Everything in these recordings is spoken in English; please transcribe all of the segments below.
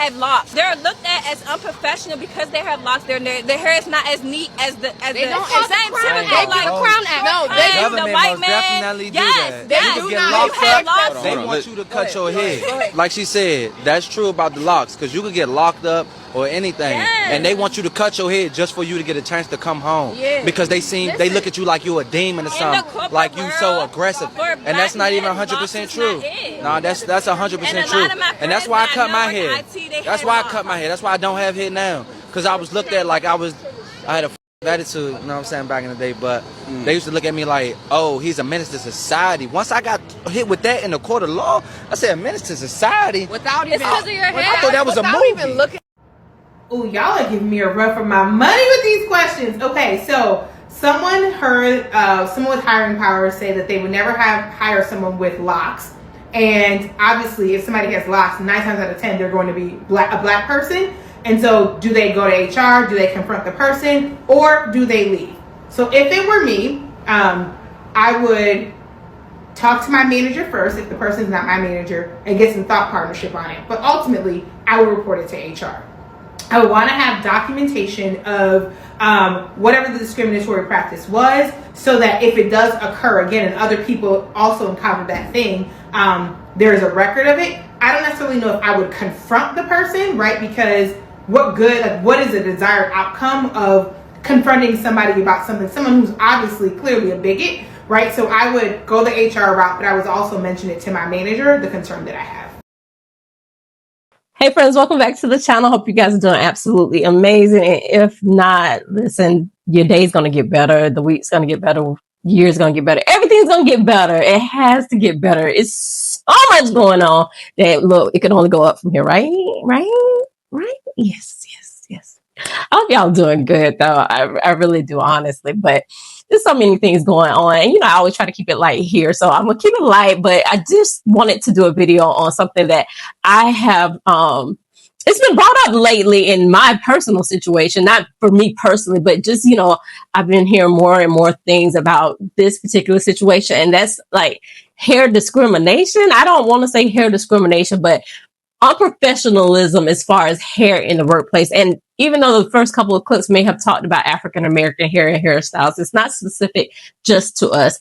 have locks. They're looked at as unprofessional because they have locks. Their hair is not as neat as the they don't same typical like the crown act. No, they do. The white man definitely do yes, that. Yes, You you get have locked locks. They want you to cut your hair. Like she said, that's true about the locks, because you could get locked up or anything, and they want you to cut your hair just for you to get a chance to come home, because they look at you like you're a demon or something, like you so aggressive, and that's not even 100% true. No, that's 100% true, and that's why I cut my hair. That's why I cut my hair. That's why I don't have hair now, because I was looked at like I had a attitude, you know what I'm saying, back in the day, but they used to look at me like, oh, he's a menace to society. Once I got hit with that in the court of law, I said, a menace to society? Without even, because of your hair. I thought that was a movie. Ooh, y'all are giving me a run for my money with these questions. Okay, so someone heard someone with hiring power say that they would never hire someone with locks. And obviously, if somebody has locks, 9 times out of 10, they're going to be a black person. And so do they go to HR? Do they confront the person? Or do they leave? So if it were me, I would talk to my manager first, if the person's not my manager, and get some thought partnership on it. But ultimately, I would report it to HR. I would want to have documentation of whatever the discriminatory practice was, so that if it does occur again and other people also encounter that thing, there's a record of it. I don't necessarily know if I would confront the person, right? Because what is the desired outcome of confronting somebody about something, someone who's obviously clearly a bigot, right? So I would go the HR route, but I would also mention it to my manager, the concern that I have. Hey friends, welcome back to the channel. Hope you guys are doing absolutely amazing. And if not, listen, your day's going to get better. The week's going to get better. Year's going to get better. Everything's going to get better. It has to get better. It's so much going on that, look, it can only go up from here, right? Right? Yes. I hope y'all doing good though. I really do, honestly, but there's so many things going on, and I always try to keep it light here, so I'm gonna keep it light. But I just wanted to do a video on something that I have it's been brought up lately in my personal situation, not for me personally, but just I've been hearing more and more things about this particular situation, and that's like hair discrimination. I don't want to say hair discrimination, but unprofessionalism as far as hair in the workplace. And even though the first couple of clips may have talked about African American hair and hairstyles, it's not specific just to us.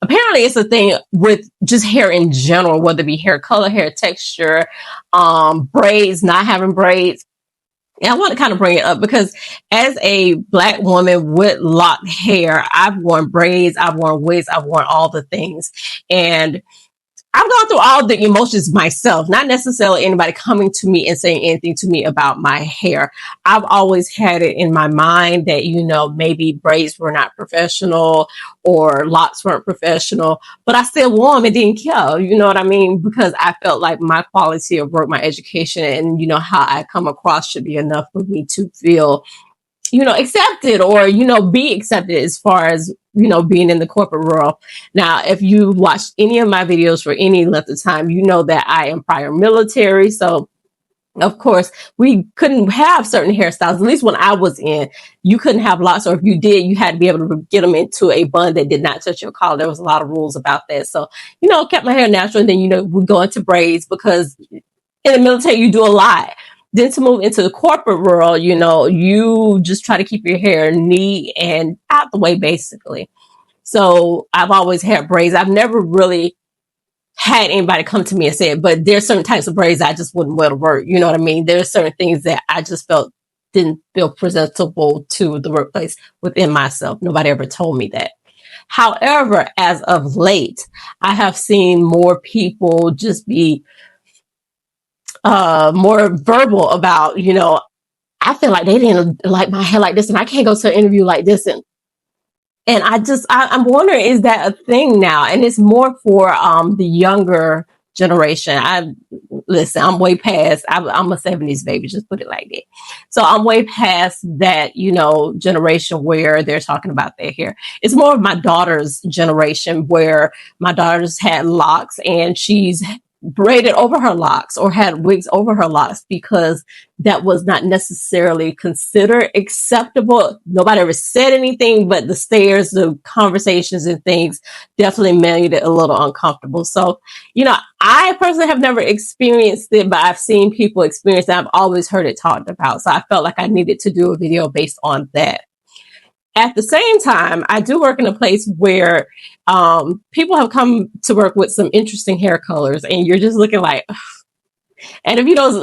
Apparently it's a thing with just hair in general, whether it be hair color, hair texture, braids, not having braids. And I want to kind of bring it up because as a black woman with locked hair, I've worn braids, I've worn wigs, I've worn all the things. And I've gone through all the emotions myself, not necessarily anybody coming to me and saying anything to me about my hair. I've always had it in my mind that, maybe braids were not professional or locks weren't professional, but I still wore them and didn't care. You know what I mean? Because I felt like my quality of work, my education, and, how I come across should be enough for me to feel accepted or, be accepted as far as, being in the corporate world. Now, if you watched any of my videos for any length of time, you know that I am prior military. So, of course, we couldn't have certain hairstyles. At least when I was in, you couldn't have locks, or if you did, you had to be able to get them into a bun that did not touch your collar. There was a lot of rules about that. So, kept my hair natural. And then, we go into braids because in the military, you do a lot. Then to move into the corporate world, you just try to keep your hair neat and out the way, basically. So I've always had braids. I've never really had anybody come to me and say it, but there's certain types of braids I just wouldn't wear to work. You know what I mean? There's certain things that I just didn't feel presentable to the workplace within myself. Nobody ever told me that. However, as of late, I have seen more people just be more verbal about, I feel like they didn't like my hair like this and I can't go to an interview like this. And I'm wondering, is that a thing now? And it's more for the younger generation. I'm way past, I'm a 70s baby, just put it like that. So I'm way past that, generation where they're talking about their hair. It's more of my daughter's generation where my daughter's had locks and she's braided over her locks or had wigs over her locks because that was not necessarily considered acceptable. Nobody ever said anything, but the stares, the conversations and things definitely made it a little uncomfortable. So, you know, I personally have never experienced it, but I've seen people experience it. I've always heard it talked about. So I felt like I needed to do a video based on that. At the same time, I do work in a place where people have come to work with some interesting hair colors, and you're just looking like, ugh. And if you don't,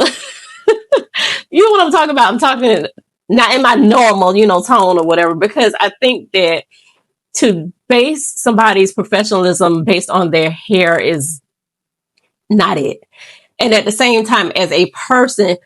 you know what I'm talking about. I'm talking not in my normal, you know, tone or whatever, because I think that to base somebody's professionalism based on their hair is not it. And at the same time, as a person,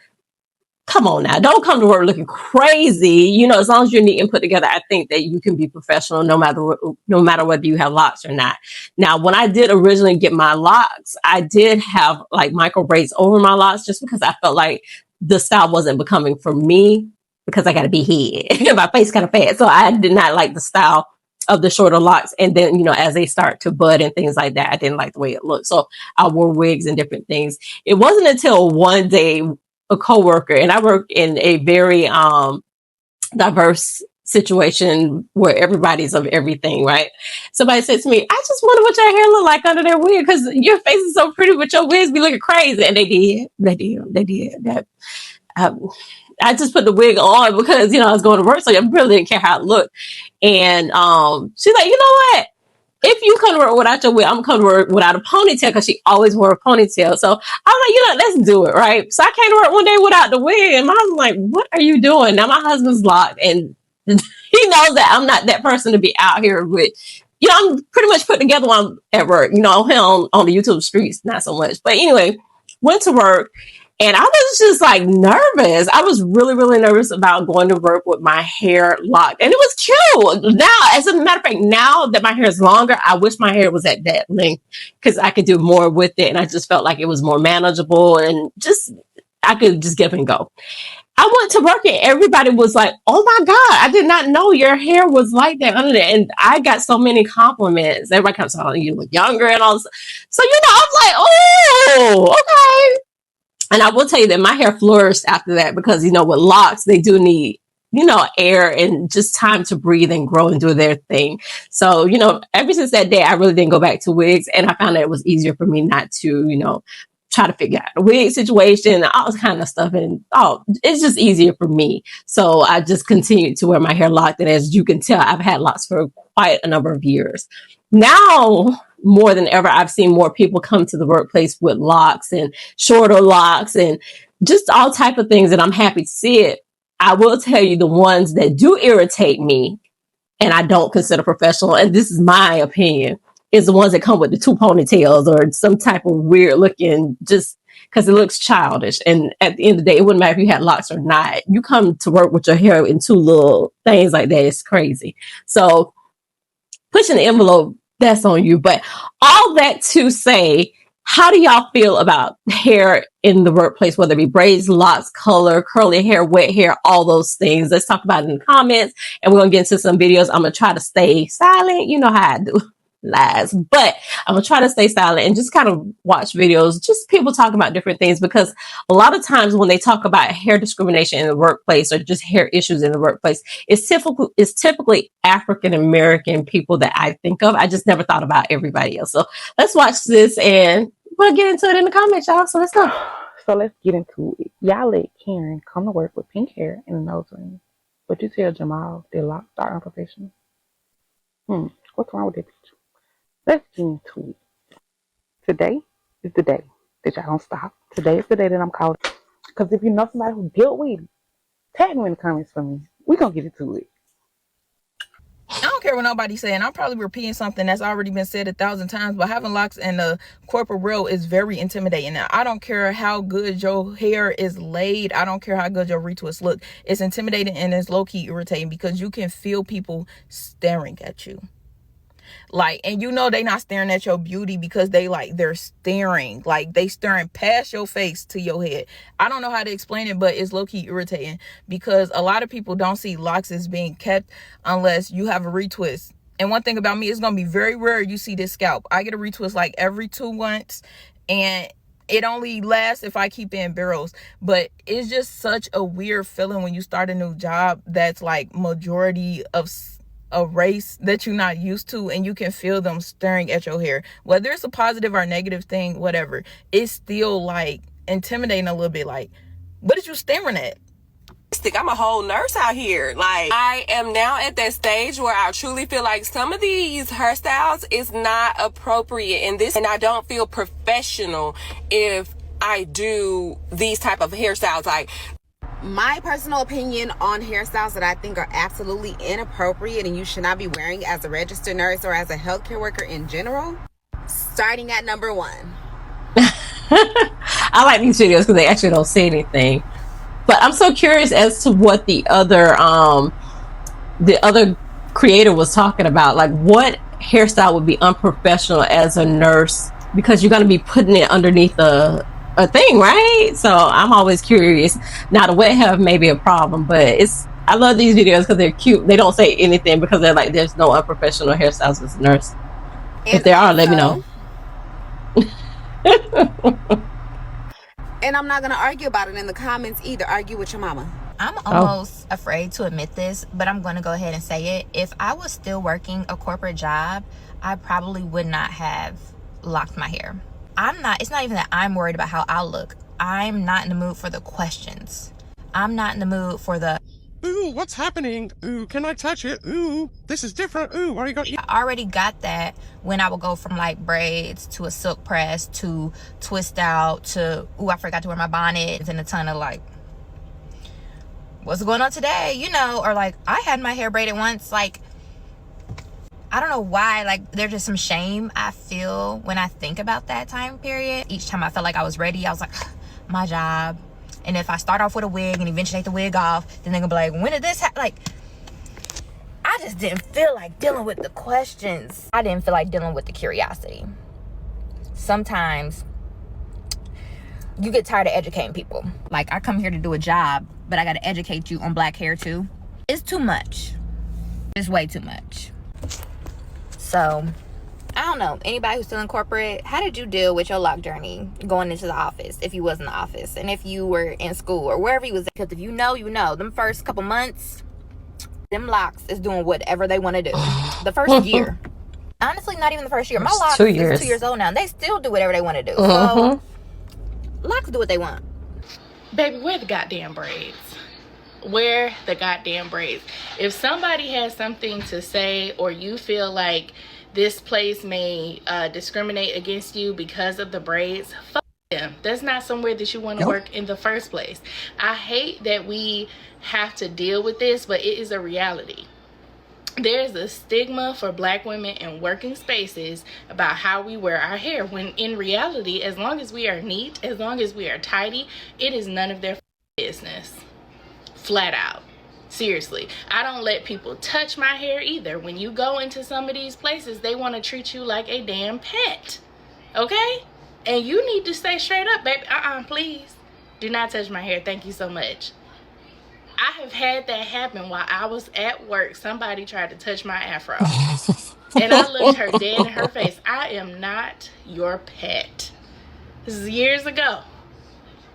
come on now, don't come to work looking crazy. You know, as long as you're neat and put together, I think that you can be professional no matter whether you have locks or not. Now, when I did originally get my locks, I did have like micro braids over my locks just because I felt like the style wasn't becoming for me because I got a big head. My face kind of fat. So I did not like the style of the shorter locks. And then, you know, as they start to bud and things like that, I didn't like the way it looked. So I wore wigs and different things. It wasn't until one day a coworker, and I work in a very diverse situation where everybody's of everything, right? Somebody said to me, I just wonder what your hair look like under their wig because your face is so pretty, but your wigs be looking crazy. And they did. That I just put the wig on because, you know, I was going to work, so I really didn't care how it looked. And she's like, you know what? If you come to work without your wig, I'm coming to work without a ponytail because she always wore a ponytail. So I'm like, you know, let's do it, right? So I came to work one day without the wig, and my husband's like, what are you doing? Now my husband's locked, and he knows that I'm not that person to be out here with, you know, I'm pretty much put together when I'm at work. You know, him on the YouTube streets, not so much. But anyway, went to work. And I was just like nervous. I was really, really nervous about going to work with my hair locked. And it was cute. Now, as a matter of fact, now that my hair is longer, I wish my hair was at that length because I could do more with it. And I just felt like it was more manageable and just, I could just get up and go. I went to work and everybody was like, oh my God, I did not know your hair was like that under there. And I got so many compliments. Everybody comes telling you look younger and all this. So, you know, I was like, oh, okay. And I will tell you that my hair flourished after that because, you know, with locks, they do need, you know, air and just time to breathe and grow and do their thing. So, you know, ever since that day, I really didn't go back to wigs. And I found that it was easier for me not to, you know, try to figure out the wig situation and all this kind of stuff. And it's just easier for me. So I just continued to wear my hair locked. And as you can tell, I've had locks for quite a number of years. Now, more than ever, I've seen more people come to the workplace with locks and shorter locks and just all type of things, and I'm happy to see it. I will tell you the ones that do irritate me and I don't consider professional, and this is my opinion, is the ones that come with the two ponytails or some type of weird looking, just because it looks childish. And at the end of the day, it wouldn't matter if you had locks or not. You come to work with your hair in two little things like that, it's crazy. So pushing the envelope, that's on you. But all that to say, how do y'all feel about hair in the workplace, whether it be braids, locks, color, curly hair, wet hair, all those things? Let's talk about it in the comments, and we're going to get into some videos. I'm going to try to stay silent. You know how I do. Lies, but I'm gonna try to stay silent and just kind of watch videos, just people talking about different things, because a lot of times when they talk about hair discrimination in the workplace or just hair issues in the workplace, it's typically African American people that I think of. I just never thought about everybody else. So let's watch this and we'll get into it in the comments, y'all. So let's go. So let's get into it. Y'all let Karen come to work with pink hair and a nose ring, but you tell Jamal their locks are unprofessional. What's wrong with that picture? Let's get into it. Today is the day that y'all don't stop. Today is the day that I'm calling. Because if you know somebody who dealt with it, tag me in the comments for me. We're going to get into it. I don't care what nobody's saying. I'm probably repeating something that's already been said 1,000 times, but having locks in the corporate world is very intimidating. Now, I don't care how good your hair is laid. I don't care how good your retwists look. It's intimidating and it's low-key irritating because you can feel people staring at you. Like, and you know they not staring at your beauty because they're staring. Like, they staring past your face to your head. I don't know how to explain it, but it's low-key irritating because a lot of people don't see locks as being kept unless you have a retwist. And one thing about me, it's going to be very rare you see this scalp. I get a retwist like every 2 months, and It only lasts if I keep in barrels. But it's just such a weird feeling when you start a new job that's like majority of a race that you're not used to, and you can feel them staring at your hair. Whether it's a positive or negative thing, whatever, it's still like intimidating a little bit. Like, what are you staring at? I'm a whole nurse out here. Like, I am now at that stage where I truly feel like some of these hairstyles is not appropriate in this, and I don't feel professional if I do these type of hairstyles. Like, my personal opinion on hairstyles that I think are absolutely inappropriate and you should not be wearing as a registered nurse or as a healthcare worker in general, starting at number 1. I like these videos because they actually don't say anything. But I'm so curious as to what the other creator was talking about. Like, what hairstyle would be unprofessional as a nurse, because you're going to be putting it underneath a thing, right? So I'm always curious. Now, the wet hair may be a problem, but I love these videos because they're cute. They don't say anything because they're like, there's no unprofessional hairstyles as a nurse. And if there are, let me know. And I'm not going to argue about it in the comments either. Argue with your mama. I'm almost afraid to admit this, but I'm going to go ahead and say it. If I was still working a corporate job, I probably would not have locked my hair. It's not even that I'm worried about how I look. I'm not in the mood for the questions. I'm not in the mood for the, ooh, what's happening? Ooh, can I touch it? Ooh, this is different. Ooh, what do you got? I already got that when I would go from like braids to a silk press to twist out to, ooh, I forgot to wear my bonnet, and a ton of like, what's going on today? You know, or like, I had my hair braided once. Like, I don't know why, like, there's just some shame I feel when I think about that time period. Each time I felt like I was ready, I was like, my job. And if I start off with a wig and eventually take the wig off, then they're gonna be like, when did this happen? Like, I just didn't feel like dealing with the questions. I didn't feel like dealing with the curiosity. Sometimes you get tired of educating people. Like, I come here to do a job, but I gotta educate you on black hair too. It's too much. It's way too much. So, I don't know. Anybody who's still in corporate, how did you deal with your lock journey going into the office, if you was in the office, and if you were in school or wherever you was at? Because if you know, you know. Them first couple months, them locks is doing whatever they want to do. The first year. Honestly, not even the first year. My locks is 2 years old now, and they still do whatever they want to do. So, locks do what they want. Baby, wear the goddamn braids. Wear the goddamn braids. If somebody has something to say, or you feel like this place may discriminate against you because of the braids, fuck them. That's not somewhere that you want to work in the first place. I hate that we have to deal with this, but it is a reality. There's a stigma for black women in working spaces about how we wear our hair, when in reality, as long as we are neat, as long as we are tidy, it is none of their business. Flat out. Seriously. I don't let people touch my hair either. When you go into some of these places, they want to treat you like a damn pet. Okay? And you need to stay straight up, baby. Please. Do not touch my hair. Thank you so much. I have had that happen while I was at work. Somebody tried to touch my afro. And I looked her dead in her face. I am not your pet. This is years ago.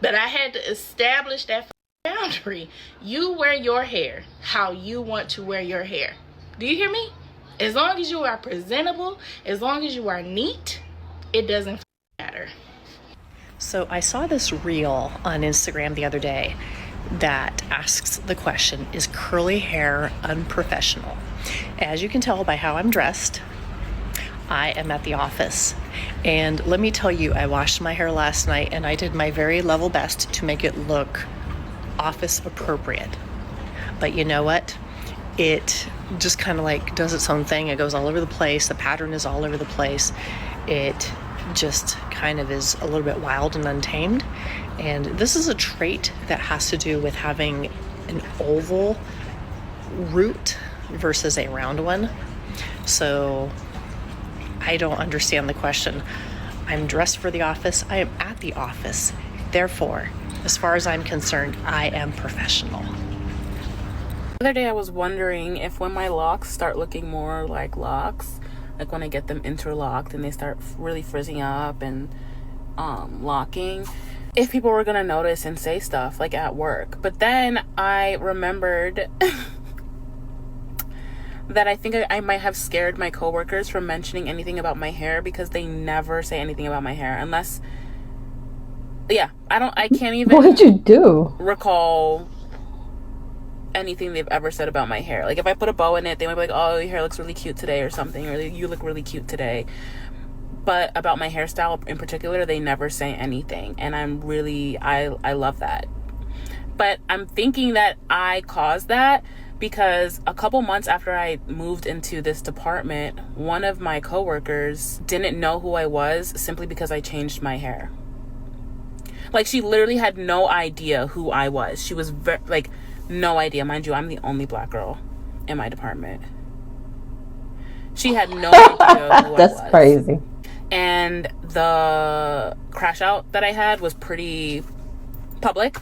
But I had to establish that boundary. You wear your hair how you want to wear your hair. Do you hear me? As long as you are presentable, as long as you are neat, it doesn't matter. So I saw this reel on Instagram the other day that asks the question, is curly hair unprofessional? As you can tell by how I'm dressed, I am at the office. And let me tell you, I washed my hair last night and I did my very level best to make it look office appropriate. But you know what? It just kind of like does its own thing. It goes all over the place. The pattern is all over the place. It just kind of is a little bit wild and untamed. And this is a trait that has to do with having an oval root versus a round one. So I don't understand the question. I'm dressed for the office. I am at the office. Therefore, as far as I'm concerned, I am professional. The other day I was wondering if when my locks start looking more like locks, like when I get them interlocked and they start really frizzing up and locking, if people were gonna notice and say stuff like at work. But then I remembered that I think I might have scared my coworkers from mentioning anything about my hair, because they never say anything about my hair unless, I can't even What'd you do? recall anything they've ever said about my hair. Like if I put a bow in it, they might be like, oh, your hair looks really cute today or something, or you look really cute today. But about my hairstyle in particular, they never say anything, and I love that. But I'm thinking that I caused that because a couple months after I moved into this department, one of my coworkers didn't know who I was simply because I changed my hair. Like, she literally had no idea who I was. She was no idea. Mind you, I'm the only black girl in my department. She had no idea who I was. That's crazy. And the crash out that I had was pretty public.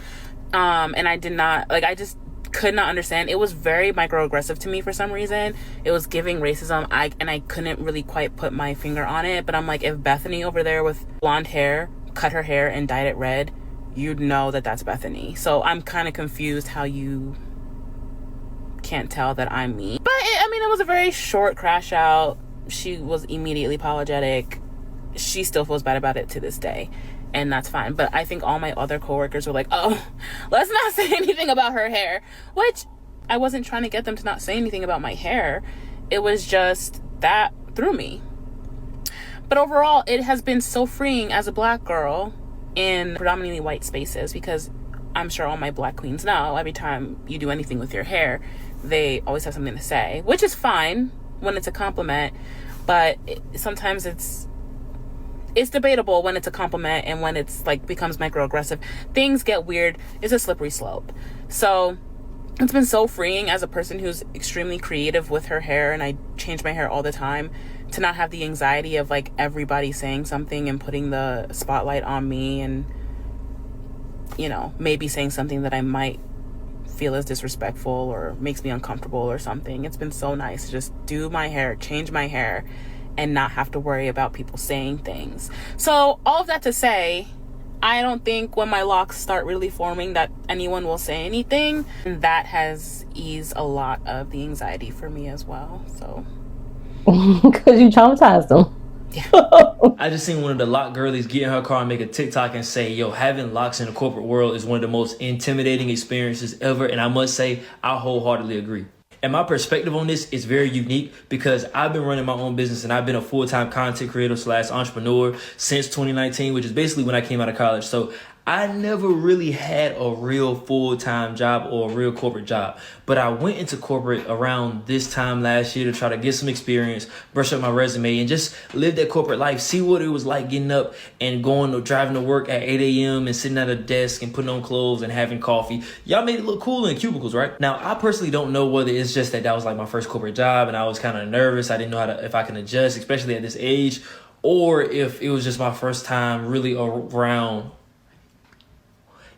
And I did not, I just could not understand. It was very microaggressive to me for some reason. It was giving racism. I couldn't really quite put my finger on it. But I'm like, if Bethany over there with blonde hair cut her hair and dyed it red, you'd know that that's Bethany. So I'm kind of confused how you can't tell that I'm me. But it was a very short crash out. She was immediately apologetic. She still feels bad about it to this day, and that's fine. But I think all my other coworkers were like, oh, let's not say anything about her hair, which I wasn't trying to get them to not say anything about my hair. It was just that threw me. But overall, it has been so freeing as a black girl in predominantly white spaces, because I'm sure all my black queens know every time you do anything with your hair, they always have something to say, which is fine when it's a compliment, but sometimes it's debatable when it's a compliment, and when it's becomes microaggressive, things get weird. It's a slippery slope. So it's been so freeing as a person who's extremely creative with her hair, and I change my hair all the time, to not have the anxiety of everybody saying something and putting the spotlight on me, and maybe saying something that I might feel is disrespectful or makes me uncomfortable or something. It's been so nice to just do my hair, change my hair, and not have to worry about people saying things. So all of that to say, I don't think when my locks start really forming that anyone will say anything. And that has eased a lot of the anxiety for me as well. So because you traumatized them. I just seen one of the lock girlies get in her car and make a TikTok and say, yo, having locks in the corporate world is one of the most intimidating experiences ever. And I must say, I wholeheartedly agree. And my perspective on this is very unique, because I've been running my own business and I've been a full-time content creator / entrepreneur since 2019, which is basically when I came out of college. So I never really had a real full-time job or a real corporate job, but I went into corporate around this time last year to try to get some experience, brush up my resume, and just live that corporate life, see what it was like getting up and going or driving to work at 8 a.m. and sitting at a desk and putting on clothes and having coffee. Y'all made it look cool in cubicles, right? Now, I personally don't know whether it's just that was my first corporate job and I was kind of nervous. I didn't know if I can adjust, especially at this age, or if it was just my first time really around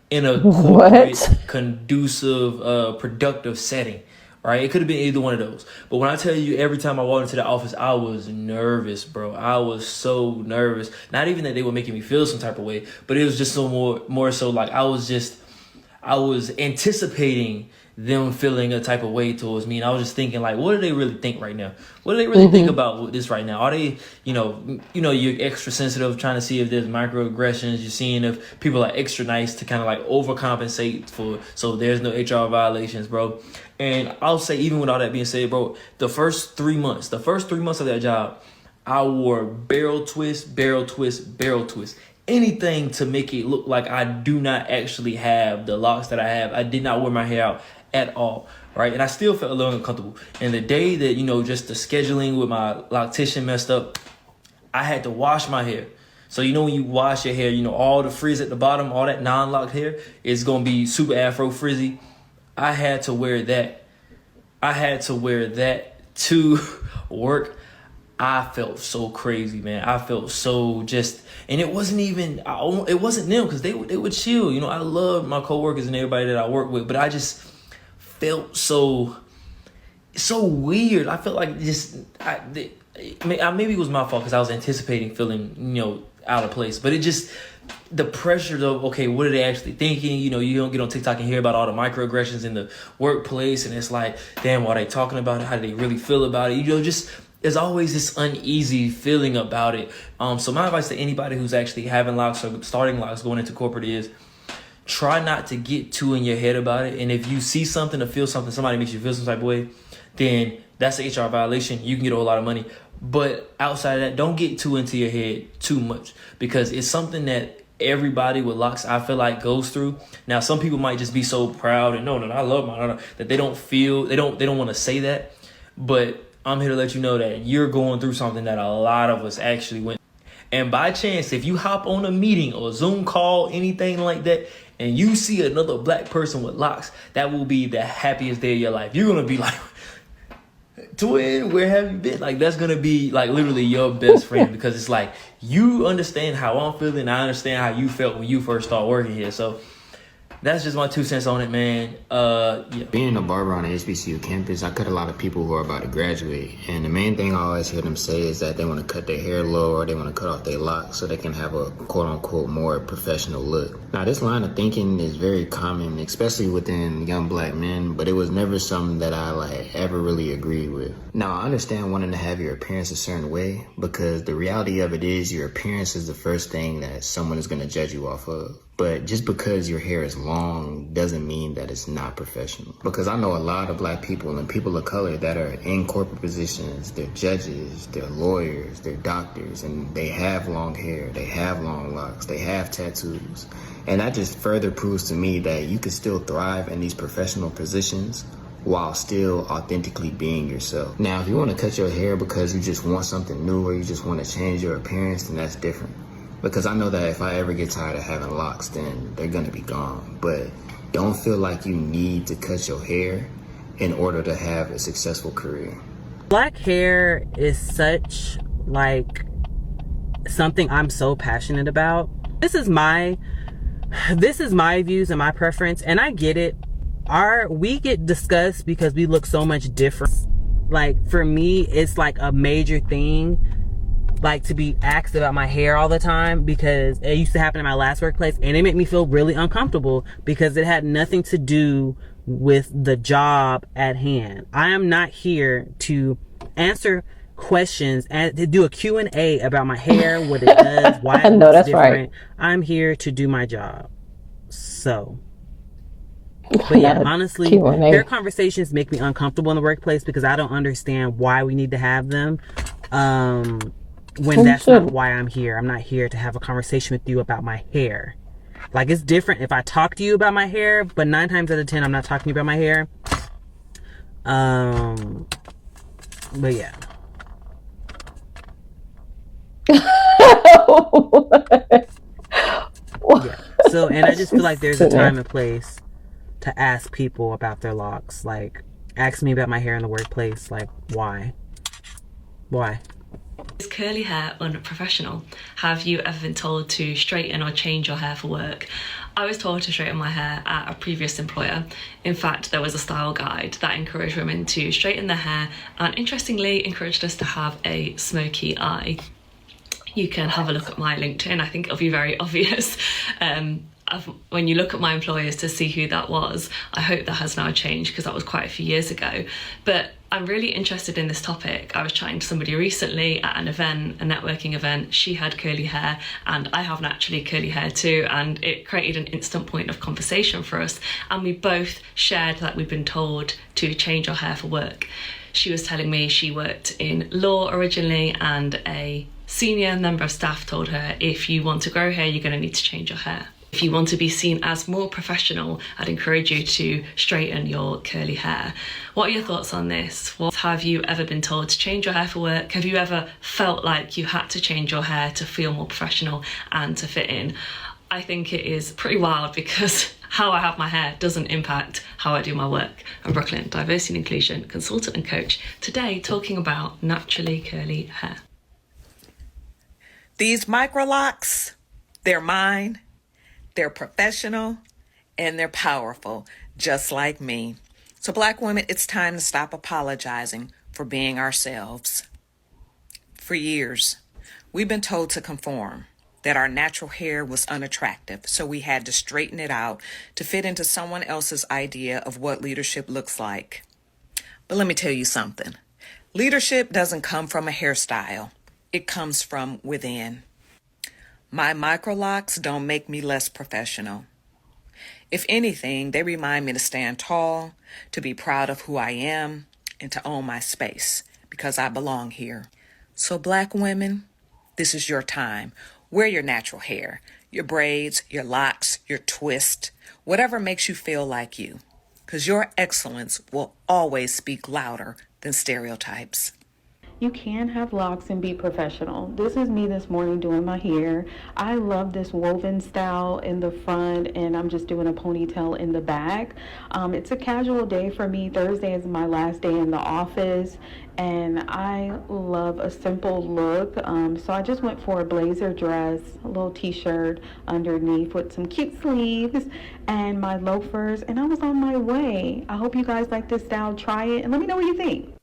in a corporate, conducive, productive setting, right? It could have been either one of those. But when I tell you, every time I walked into the office, I was nervous, bro. I was so nervous. Not even that they were making me feel some type of way, but it was just so more so I was anticipating them feeling a type of way towards me. And I was just thinking, what do they really think right now? What do they really think about this right now? Are they, you're extra sensitive, trying to see if there's microaggressions. You're seeing if people are extra nice to kind of overcompensate so there's no HR violations, bro. And I'll say, even with all that being said, bro, the first 3 months of that job, I wore barrel twist, anything to make it look like I do not actually have the locks that I have. I did not wear my hair out at all, right? And I still felt a little uncomfortable. And the day that, just the scheduling with my loctician messed up, I had to wash my hair. So, when you wash your hair, all the frizz at the bottom, all that non-locked hair is going to be super afro frizzy. I had to wear that to work. I felt so crazy, man. I felt so and it wasn't even, it wasn't them, because they would chill. I love my coworkers and everybody that I work with, but I just felt so weird. I felt like maybe it was my fault, because I was anticipating feeling, out of place. But it just, the pressure of, okay, what are they actually thinking? You know, you don't get on TikTok and hear about all the microaggressions in the workplace, and it's like, damn, what are they talking about it? How do they really feel about it? You know, just, there's always this uneasy feeling about it. So my advice to anybody who's actually having locks or starting locks going into corporate is, try not to get too in your head about it. And if you see something or feel something, somebody makes you feel some type of way, then that's an HR violation. You can get a whole lot of money. But outside of that, don't get too into your head too much, because it's something that everybody with locks, I feel like, goes through. Now, some people might just be so proud and no, I love mine, that they don't feel, they don't want to say that. But I'm here to let you know that you're going through something that a lot of us actually went. And by chance, if you hop on a meeting or a Zoom call, anything like that, and you see another black person with locks, that will be the happiest day of your life. You're going to be like, twin, where have you been? Like, that's going to be like literally your best friend, because it's like, you understand how I'm feeling. I understand how you felt when you first started working here. So that's just my 2 cents on it, man. Yeah. Being a barber on the HBCU campus, I cut a lot of people who are about to graduate. And the main thing I always hear them say is that they want to cut their hair low, or they want to cut off their locks so they can have a quote-unquote more professional look. Now, this line of thinking is very common, especially within young black men, but it was never something that I ever really agreed with. Now, I understand wanting to have your appearance a certain way, because the reality of it is your appearance is the first thing that someone is going to judge you off of. But just because your hair is long doesn't mean that it's not professional. Because I know a lot of black people and people of color that are in corporate positions. They're judges, they're lawyers, they're doctors, and they have long hair, they have long locks, they have tattoos. And that just further proves to me that you can still thrive in these professional positions while still authentically being yourself. Now, if you want to cut your hair because you just want something new, or you just want to change your appearance, then that's different. Because I know that if I ever get tired of having locks, then they're going to be gone. But don't feel like you need to cut your hair in order to have a successful career. Black hair is such something I'm so passionate about. This is my views and my preference, and I get it. We get discussed because we look so much different. For me, it's a major thing, to be asked about my hair all the time, because it used to happen in my last workplace, and it made me feel really uncomfortable because it had nothing to do with the job at hand. I am not here to answer questions and to do a Q&A about my hair, what it does, why it looks different. Right. I'm here to do my job. So, but yeah, honestly, Q&A. Hair conversations make me uncomfortable in the workplace because I don't understand why we need to have them. When that's not why I'm here. I'm not here to have a conversation with you about my hair. It's different if I talk to you about my hair, but 9 times out of 10, I'm not talking to you about my hair. But yeah. Yeah. So, and I just feel like there's a time and place to ask people about their locks. Ask me about my hair in the workplace. Why? Why? Is curly hair unprofessional? Have you ever been told to straighten or change your hair for work? I was told to straighten my hair at a previous employer. In fact, there was a style guide that encouraged women to straighten their hair, and interestingly encouraged us to have a smoky eye. You can have a look at my LinkedIn. I think it'll be very obvious. When you look at my employers to see who that was. I hope that has now changed, because that was quite a few years ago. But I'm really interested in this topic. I was chatting to somebody recently at an event, a networking event. She had curly hair, and I have naturally curly hair too, and it created an instant point of conversation for us. And we both shared that we'd been told to change our hair for work. She was telling me she worked in law originally, and a senior member of staff told her, if you want to grow hair, you're going to need to change your hair. If you want to be seen as more professional, I'd encourage you to straighten your curly hair. What are your thoughts on this? What have you ever been told to change your hair for work? Have you ever felt like you had to change your hair to feel more professional and to fit in? I think it is pretty wild, because how I have my hair doesn't impact how I do my work. I'm Brooklyn, diversity and inclusion consultant and coach. Today, talking about naturally curly hair. These micro locks, they're mine. They're professional, and they're powerful, just like me. So Black women, it's time to stop apologizing for being ourselves. For years, we've been told to conform, that our natural hair was unattractive, so we had to straighten it out to fit into someone else's idea of what leadership looks like. But let me tell you something. Leadership doesn't come from a hairstyle. It comes from within. My microlocks don't make me less professional. If anything, they remind me to stand tall, to be proud of who I am, and to own my space, because I belong here. So Black women, this is your time. Wear your natural hair, your braids, your locks, your twist, whatever makes you feel like you, because your excellence will always speak louder than stereotypes. You can have locks and be professional. This is me this morning doing my hair. I love this woven style in the front, and I'm just doing a ponytail in the back. It's a casual day for me. Thursday is my last day in the office, and I love a simple look. So I just went for a blazer dress, a little t-shirt underneath with some cute sleeves and my loafers, and I was on my way. I hope you guys like this style. Try it and let me know what you think.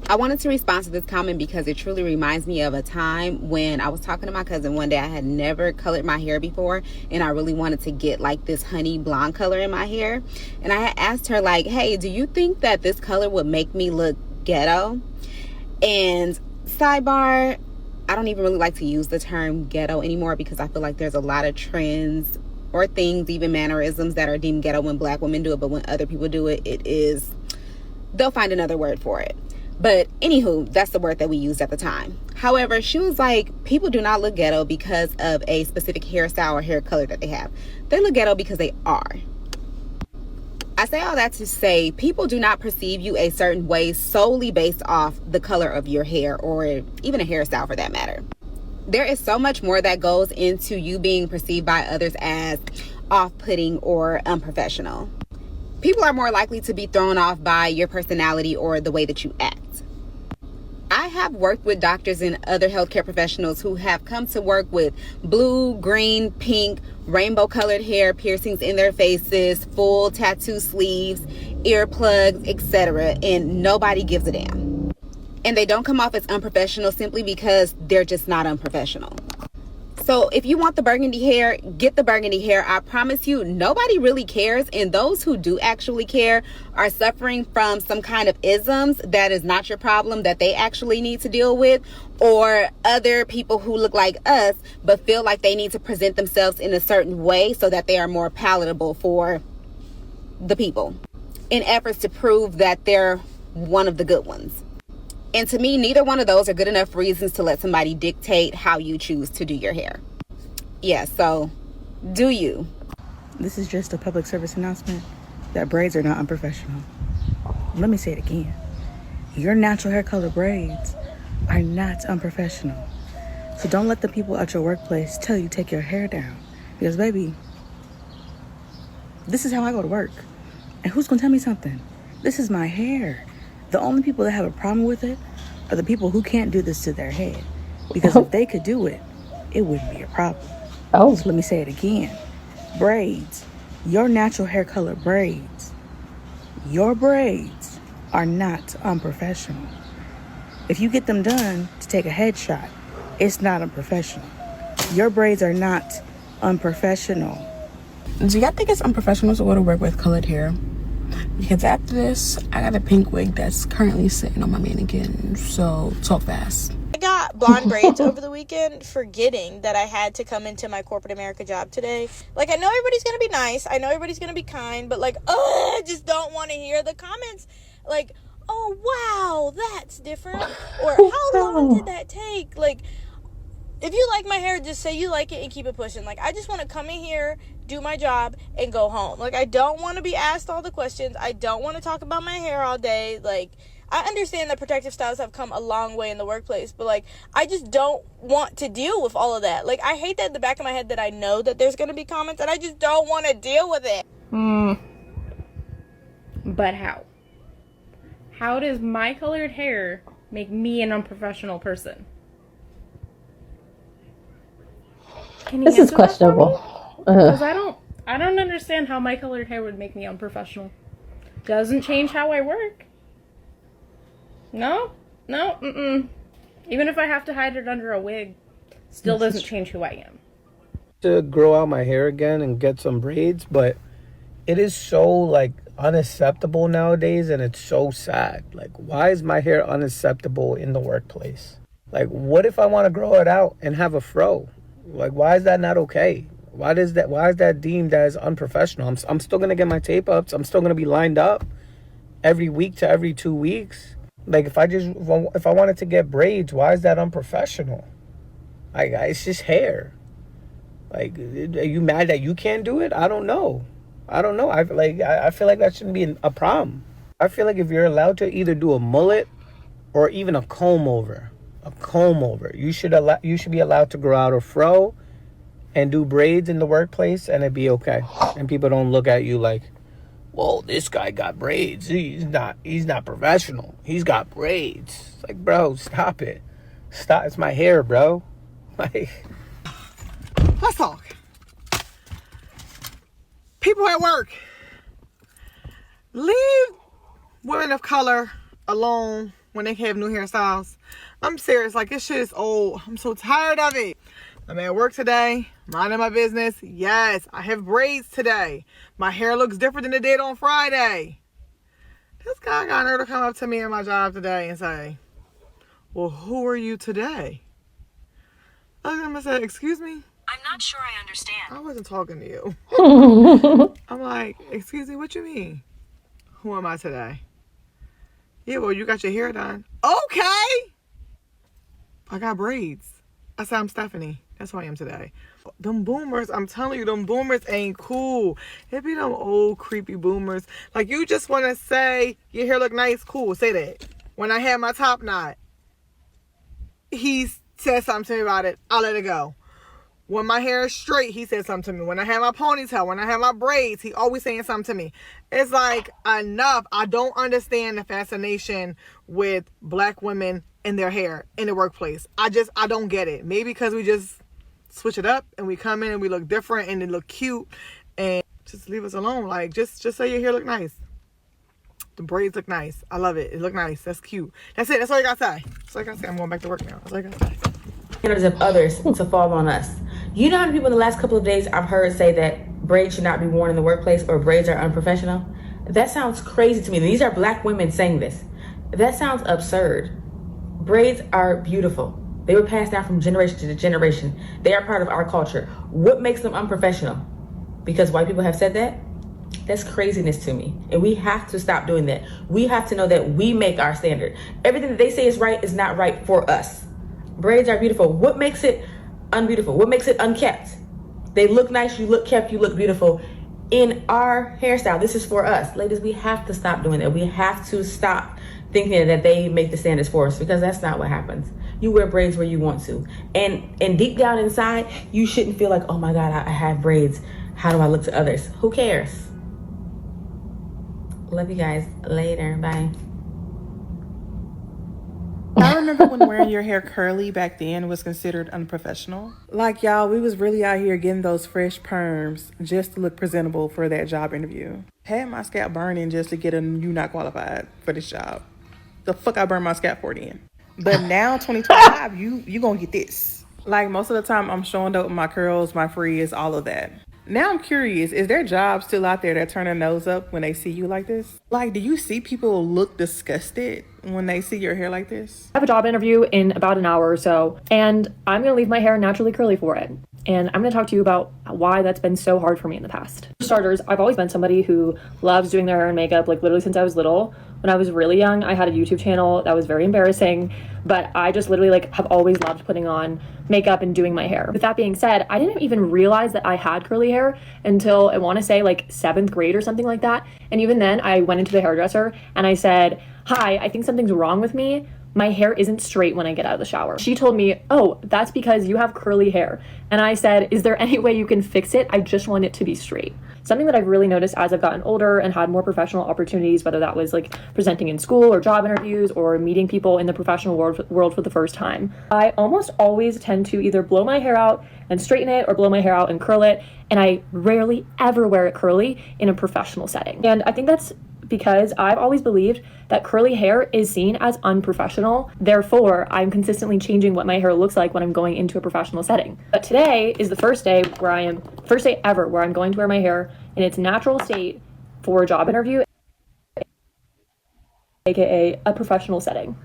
I wanted to respond to this comment because it truly reminds me of a time when I was talking to my cousin one day. I had never colored my hair before, and I really wanted to get like this honey blonde color in my hair. And I had asked her, like, hey, do you think that this color would make me look ghetto? And sidebar, I don't even really like to use the term ghetto anymore because I feel like there's a lot of trends or things, even mannerisms, that are deemed ghetto when Black women do it, but when other people do it, they'll find another word for it. But anywho, that's the word that we used at the time. However, she was like, people do not look ghetto because of a specific hairstyle or hair color that they have. They look ghetto because they are. I say all that to say, people do not perceive you a certain way solely based off the color of your hair or even a hairstyle for that matter. There is so much more that goes into you being perceived by others as off-putting or unprofessional. People are more likely to be thrown off by your personality or the way that you act. I have worked with doctors and other healthcare professionals who have come to work with blue, green, pink, rainbow colored hair, piercings in their faces, full tattoo sleeves, earplugs, etc. And nobody gives a damn. And they don't come off as unprofessional simply because they're just not unprofessional. So if you want the burgundy hair, get the burgundy hair. I promise you, nobody really cares. And those who do actually care are suffering from some kind of isms that is not your problem, that they actually need to deal with, or other people who look like us but feel like they need to present themselves in a certain way so that they are more palatable for the people in efforts to prove that they're one of the good ones. And to me, neither one of those are good enough reasons to let somebody dictate how you choose to do your hair. Yeah, so do you. This is just a public service announcement that braids are not unprofessional. Let me say it again. Your natural hair color braids are not unprofessional. So don't let the people at your workplace tell you to take your hair down. Because baby, this is how I go to work. And who's gonna tell me something? This is my hair. The only people that have a problem with it are the people who can't do this to their head. Because if they could do it, it wouldn't be a problem. So let me say it again. Braids, your natural hair color braids, your braids are not unprofessional. If you get them done to take a headshot, it's not unprofessional. Your braids are not unprofessional. Do y'all think it's unprofessional to go to work with colored hair? Because after this, I got a pink wig that's currently sitting on my mannequin, so talk fast. I got blonde braids over the weekend, forgetting that I had to come into my corporate America job today. Like, I know everybody's gonna be nice, I know everybody's gonna be kind, but like, I just don't want to hear the comments like, oh wow, that's different, or how long did that take? Like, if you like my hair, just say you like it and keep it pushing. Like, I just want to come in here, do my job, and go home. Like, I don't want to be asked all the questions. I don't want to talk about my hair all day. Like, I understand that protective styles have come a long way in the workplace, but like, I just don't want to deal with all of that. Like, I hate that in the back of my head that I know that there's going to be comments, and I just don't want to deal with it. But how? How does my colored hair make me an unprofessional person? This is questionable. Because I don't understand how my colored hair would make me unprofessional. Doesn't change how I work. No, even if I have to hide it under a wig, still doesn't change who I am. To grow out my hair again and get some braids, but it is so like unacceptable nowadays, and it's so sad. Like, why is my hair unacceptable in the workplace? Like, what if I want to grow it out and have a fro? Like, why is that not okay? Why is that deemed as unprofessional? I'm still gonna get my tape ups. I'm still gonna be lined up every week to every 2 weeks. Like, if I wanted to get braids, why is that unprofessional? Like, it's just hair. Like, are you mad that you can't do it? I don't know. I feel like that shouldn't be a problem. I feel like if you're allowed to either do a mullet or even a comb over, you should be allowed to grow out a fro and do braids in the workplace, and it'd be okay. And people don't look at you like, well, this guy got braids. He's not professional. He's got braids. It's like, bro, stop it. Stop. It's my hair, bro. Like, let's talk. People at work, leave women of color alone when they have new hairstyles. I'm serious. Like, this shit is old. I'm so tired of it. I'm at work today, minding my business. Yes, I have braids today. My hair looks different than it did on Friday. This guy got her to come up to me at my job today and say, well, who are you today? I was going to say, excuse me? I'm not sure I understand. I wasn't talking to you. I'm like, excuse me, what you mean? Who am I today? Yeah, well, you got your hair done. Okay. I got braids. I said, I'm Stephanie. That's who I am today. Them boomers, I'm telling you, them boomers ain't cool. It be them old creepy boomers. Like, you just want to say, your hair look nice, cool, say that. When I had my top knot, he said something to me about it. I let it go. When my hair is straight, he said something to me. When I have my ponytail, when I have my braids, he always saying something to me. It's like, enough. I don't understand the fascination with black women and their hair in the workplace. I don't get it. Maybe because we just switch it up and we come in and we look different and it look cute, and just leave us alone. Like, just say your hair look nice. The braids look nice. I love it. It look nice. That's cute. That's it. That's all you gotta say. That's all I gotta say. I'm going back to work now. That's all I gotta say. Standards of others to fall on us. You know how many people in the last couple of days I've heard say that braids should not be worn in the workplace or braids are unprofessional? That sounds crazy to me. These are black women saying this. That sounds absurd. Braids are beautiful. They were passed down from generation to generation. They are part of our culture. What makes them unprofessional? Because white people have said that? That's craziness to me. And we have to stop doing that. We have to know that we make our standard. Everything that they say is right is not right for us. Braids are beautiful. What makes it unbeautiful? What makes it unkept? They look nice, you look kept, you look beautiful. In our hairstyle, this is for us. Ladies, we have to stop doing that. We have to stop thinking that they make the standards for us, because that's not what happens. You wear braids where you want to. And deep down inside, you shouldn't feel like, oh my God, I have braids. How do I look to others? Who cares? Love you guys. Later. Bye. I remember when wearing your hair curly back then was considered unprofessional. Like, y'all, we was really out here getting those fresh perms just to look presentable for that job interview. Had my scalp burning just to get a you not qualified for this job. The fuck I burned my scalp for then. But now, 2025, you gonna get this. Like, most of the time, I'm showing up with my curls, my frizz, all of that. Now I'm curious, is there jobs still out there that turn their nose up when they see you like this? Like, do you see people look disgusted when they see your hair like this? I have a job interview in about an hour or so, and I'm going to leave my hair naturally curly for it. And I'm going to talk to you about why that's been so hard for me in the past. For starters, I've always been somebody who loves doing their hair and makeup, like literally since I was little. When I was really young, I had a YouTube channel that was very embarrassing, but I just literally have always loved putting on makeup and doing my hair. With that being said, I didn't even realize that I had curly hair until I want to say 7th grade or something like that. And even then I went into the hairdresser and I said, hi, I think something's wrong with me. My hair isn't straight when I get out of the shower. She told me, oh, that's because you have curly hair. And I said, is there any way you can fix it? I just want it to be straight. Something that I've really noticed as I've gotten older and had more professional opportunities, whether that was presenting in school or job interviews or meeting people in the professional world for the first time, I almost always tend to either blow my hair out and straighten it or blow my hair out and curl it. And I rarely ever wear it curly in a professional setting. And I think that's because I've always believed that curly hair is seen as unprofessional. Therefore, I'm consistently changing what my hair looks like when I'm going into a professional setting. But today is the first day ever where I'm going to wear my hair in its natural state for a job interview, aka a professional setting.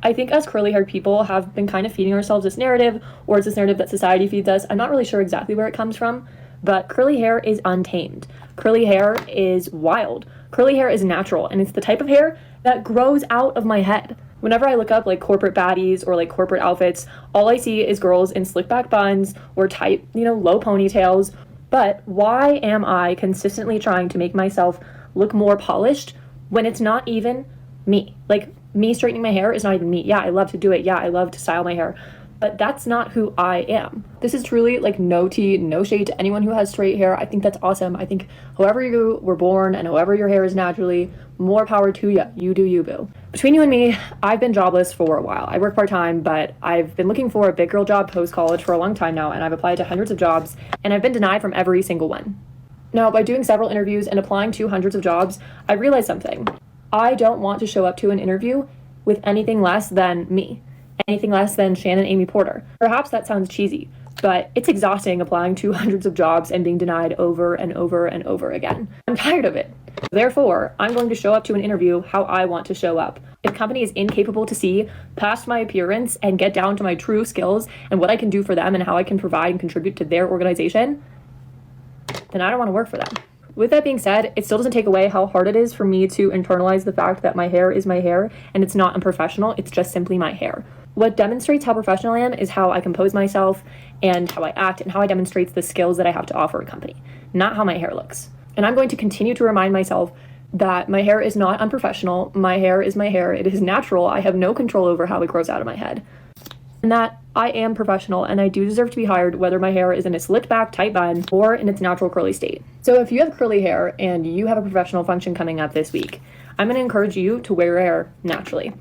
I think us curly haired people have been kind of feeding ourselves this narrative, or it's this narrative that society feeds us. I'm not really sure exactly where it comes from, but curly hair is untamed. Curly hair is wild. Curly hair is natural, and it's the type of hair that grows out of my head. Whenever I look up like corporate baddies or like corporate outfits, all I see is girls in slick back buns or tight, low ponytails. But why am I consistently trying to make myself look more polished when it's not even me? Like, me straightening my hair is not even me. Yeah, I love to do it. Yeah, I love to style my hair. But that's not who I am. This is truly like no tea, no shade to anyone who has straight hair. I think that's awesome. I think however you were born and however your hair is naturally, more power to you. You do you, boo. Between you and me, I've been jobless for a while. I work part-time, but I've been looking for a big girl job post-college for a long time now, and I've applied to hundreds of jobs, and I've been denied from every single one. Now, by doing several interviews and applying to hundreds of jobs, I realized something. I don't want to show up to an interview with anything less than me. Anything less than Shannon Amy Porter. Perhaps that sounds cheesy, but it's exhausting applying to hundreds of jobs and being denied over and over and over again. I'm tired of it. Therefore, I'm going to show up to an interview how I want to show up. If a company is incapable to see past my appearance and get down to my true skills and what I can do for them and how I can provide and contribute to their organization, then I don't want to work for them. With that being said, it still doesn't take away how hard it is for me to internalize the fact that my hair is my hair and it's not unprofessional, it's just simply my hair. What demonstrates how professional I am is how I compose myself and how I act and how I demonstrate the skills that I have to offer a company, not how my hair looks. And I'm going to continue to remind myself that my hair is not unprofessional, my hair is my hair, it is natural, I have no control over how it grows out of my head. And that I am professional and I do deserve to be hired whether my hair is in a slicked back tight bun or in its natural curly state. So if you have curly hair and you have a professional function coming up this week, I'm going to encourage you to wear your hair naturally.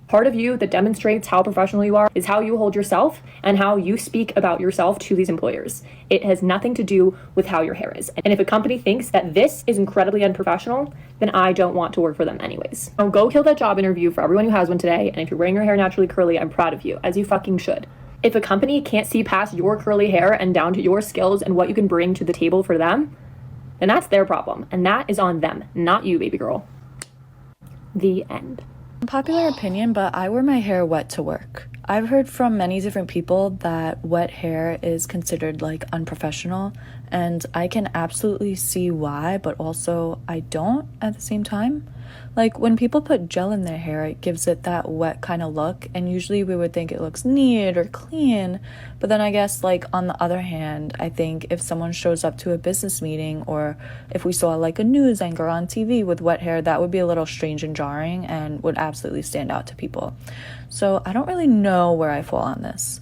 Part of you that demonstrates how professional you are is how you hold yourself and how you speak about yourself to these employers. It has nothing to do with how your hair is. And if a company thinks that this is incredibly unprofessional, then I don't want to work for them anyways. So go kill that job interview for everyone who has one today. And if you're wearing your hair naturally curly, I'm proud of you, as you fucking should. If a company can't see past your curly hair and down to your skills and what you can bring to the table for them, then that's their problem. And that is on them, not you, baby girl. The end. Unpopular opinion, but I wear my hair wet to work. I've heard from many different people that wet hair is considered like unprofessional, and I can absolutely see why, but also I don't at the same time. Like when people put gel in their hair, it gives it that wet kind of look, and usually we would think it looks neat or clean, but then I guess like on the other hand, I think if someone shows up to a business meeting or if we saw like a news anchor on TV with wet hair, that would be a little strange and jarring and would absolutely stand out to people. So I don't really know where I fall on this.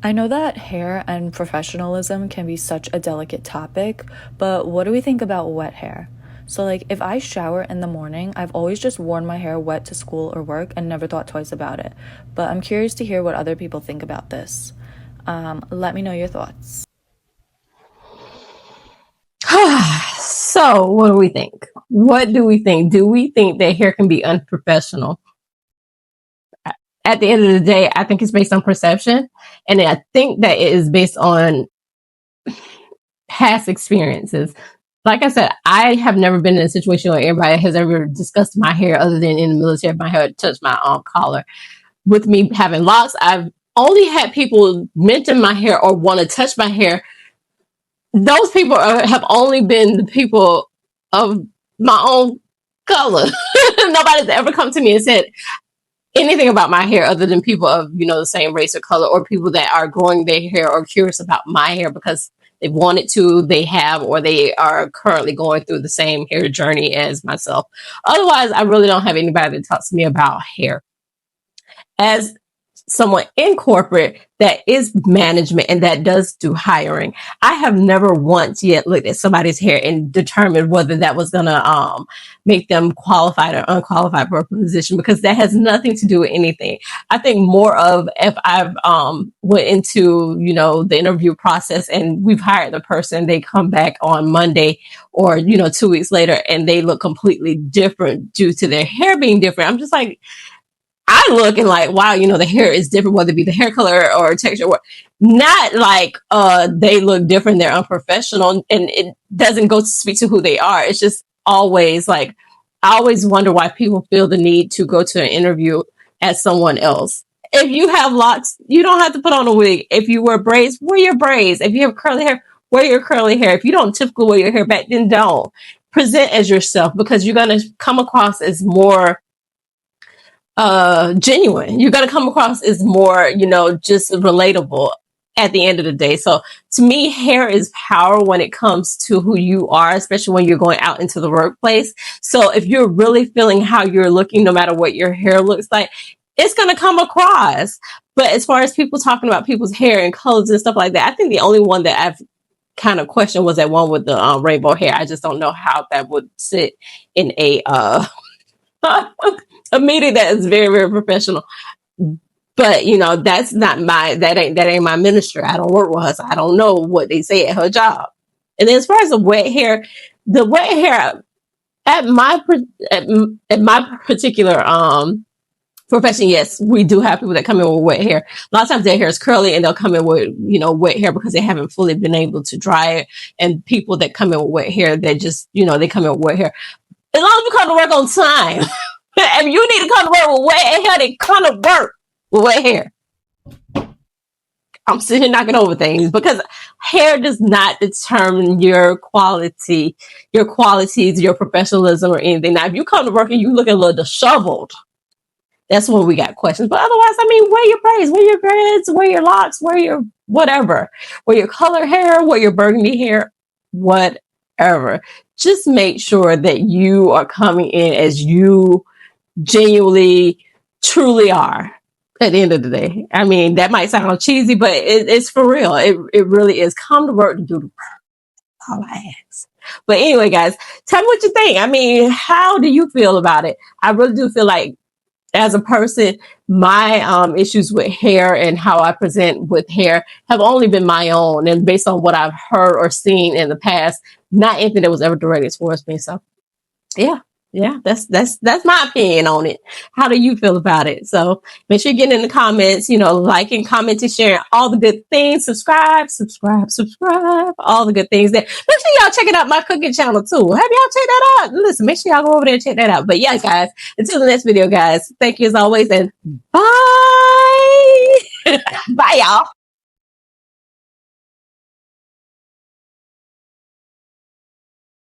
I know that hair and professionalism can be such a delicate topic, but what do we think about wet hair? So like if I shower in the morning, I've always just worn my hair wet to school or work and never thought twice about it. But I'm curious to hear what other people think about this. Let me know your thoughts. So what do we think? What do we think? Do we think that hair can be unprofessional? At the end of the day, I think it's based on perception. And I think that it is based on past experiences. Like I said, I have never been in a situation where everybody has ever discussed my hair other than in the military. My hair touched my collar. With me having locks, I've only had people mention my hair or want to touch my hair. Those people have only been the people of my own color. Nobody's ever come to me and said anything about my hair other than people of, the same race or color, or people that are growing their hair or curious about my hair because they wanted to, they have, or they are currently going through the same hair journey as myself. Otherwise, I really don't have anybody that talks to me about hair. As someone in corporate that is management and that does do hiring. I have never once yet looked at somebody's hair and determined whether that was going to make them qualified or unqualified for a position, because that has nothing to do with anything. I think more of if I've went into, you know, the interview process and we've hired the person, they come back on Monday or, you know, 2 weeks later and they look completely different due to their hair being different. I'm just like, I look and like, wow, you know, the hair is different, whether it be the hair color or texture, or not like they look different, they're unprofessional, and it doesn't go to speak to who they are. It's just always like, I always wonder why people feel the need to go to an interview as someone else. If you have locks, you don't have to put on a wig. If you wear braids, wear your braids. If you have curly hair, wear your curly hair. If you don't typically wear your hair back, then don't. Present as yourself, because you're going to come across as more genuine. You're going to come across as more, you know, just relatable at the end of the day. So to me, hair is power when it comes to who you are, especially when you're going out into the workplace. So if you're really feeling how you're looking, no matter what your hair looks like, it's going to come across. But as far as people talking about people's hair and colors and stuff like that, I think the only one that I've kind of questioned was that one with the rainbow hair. I just don't know how that would sit in a a meeting that is very, very professional. But you know, that ain't my ministry. I don't work with her, so I don't know what they say at her job. And then as far as the wet hair at my particular profession, yes, we do have people that come in with wet hair. A lot of times their hair is curly and they'll come in with, you know, wet hair because they haven't fully been able to dry it. And people that come in with wet hair, they just, you know, they come in with wet hair. As long as you come to work on time. If you need to come to work with wet hair, then come to work with wet hair. I'm sitting here knocking over things, because hair does not determine your quality, your qualities, your professionalism, or anything. Now, if you come to work and you look a little disheveled, that's when we got questions. But otherwise, I mean, wear your braids, wear your dreads, wear your locks, wear your whatever, wear your color hair, wear your burgundy hair, whatever. Just make sure that you are coming in as you genuinely, truly are at the end of the day. I mean, that might sound cheesy, but it's for real. It really is. Come to work to do the work. All I ask. But anyway, guys, tell me what you think. I mean, how do you feel about it? I really do feel like, as a person, my issues with hair and how I present with hair have only been my own, and based on what I've heard or seen in the past, not anything that was ever directed towards me. So yeah, that's my opinion on it. How do you feel about it? So make sure you get in the comments, you know, liking, commenting, sharing all the good things. Subscribe, all the good things there. Make sure y'all checking out my cooking channel too. Have y'all checked that out? Listen, make sure y'all go over there and check that out. But yeah, guys, until the next video, guys, thank you as always, and bye. Bye, y'all.